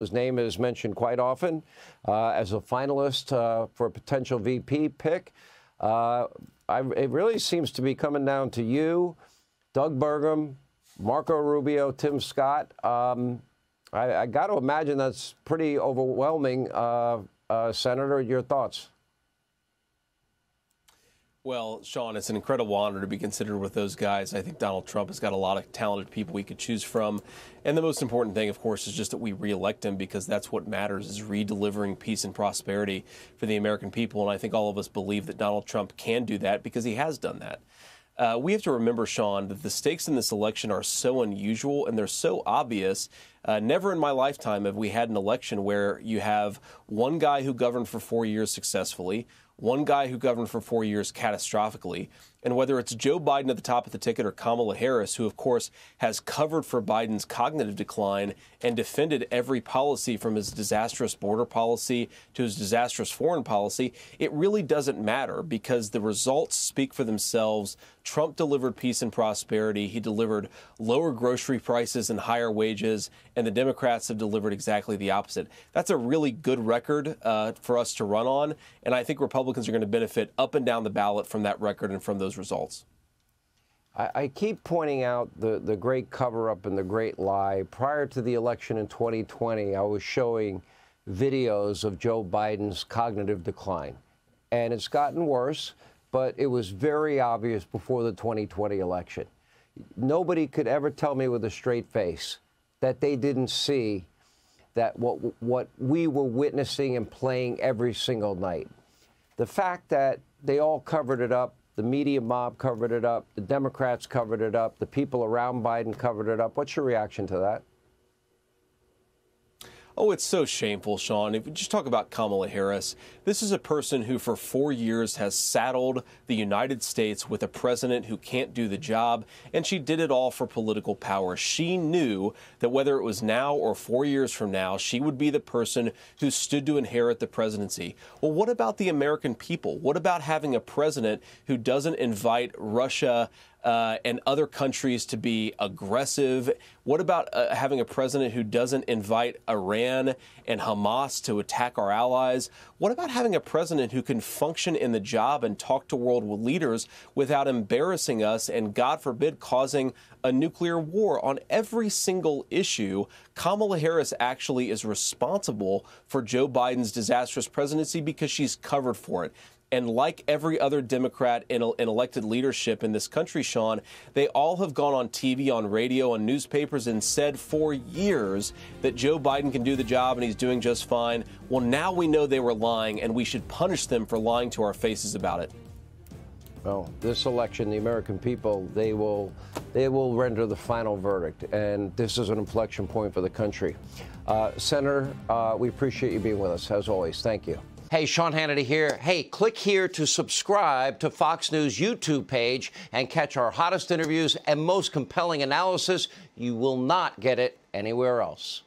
His name is mentioned quite often as a finalist for a potential VP pick. It really seems to be coming down to you, Doug Burgum, Marco Rubio, Tim Scott. I got to imagine that's pretty overwhelming. Senator, your thoughts? Well, Sean, it's an incredible honor to be considered with those guys. I think Donald Trump has got a lot of talented people we could choose from. And the most important thing, of course, is just that we reelect him, because that's what matters, is redelivering peace and prosperity for the American people. And I think all of us believe that Donald Trump can do that because he has done that. We have to remember, Sean, that the stakes in this election are so unusual and they're so obvious. Never in my lifetime have we had an election where you have one guy who governed for 4 years successfully, one guy who governed for 4 years catastrophically, and whether it's Joe Biden at the top of the ticket or Kamala Harris, who, of course, has covered for Biden's cognitive decline and defended every policy from his disastrous border policy to his disastrous foreign policy, it really doesn't matter because the results speak for themselves. Trump delivered peace and prosperity. He delivered lower grocery prices and higher wages, and the Democrats have delivered exactly the opposite. That's a really good record for us to run on, and I think Republicans are going to benefit up and down the ballot from that record and from those results. I keep pointing out the great cover-up and the great lie. Prior to the election in 2020, I was showing videos of Joe Biden's cognitive decline. And it's gotten worse, but it was very obvious before the 2020 election. Nobody could ever tell me with a straight face that they didn't see that what we were witnessing and playing every single night. The fact that they all covered it up, the media mob covered it up, the Democrats covered it up, the people around Biden covered it up. What's your reaction to that? Oh, it's so shameful, Sean. If we just talk about Kamala Harris, this is a person who for 4 years has saddled the United States with a president who can't do the job, and she did it all for political power. She knew that whether it was now or 4 years from now, she would be the person who stood to inherit the presidency. Well, what about the American people? What about having a president who doesn't invite Russia and other countries to be aggressive? What about having a president who doesn't invite Iran and Hamas to attack our allies? What about having a president who can function in the job and talk to world leaders without embarrassing us and, God forbid, causing a nuclear war on every single issue? Kamala Harris actually is responsible for Joe Biden's disastrous presidency because she's covered for it. And like every other Democrat in elected leadership in this country, Sean, they all have gone on TV, on radio, on newspapers and said for years that Joe Biden can do the job and he's doing just fine. Well, now we know they were lying, and we should punish them for lying to our faces about it. Well, this election, the American people, they will render the final verdict, and this is an inflection point for the country. Senator, we appreciate you being with us, as always. Thank you. Hey, Sean Hannity here. Hey, click here to subscribe to Fox News YouTube page and catch our hottest interviews and most compelling analysis. You will not get it anywhere else.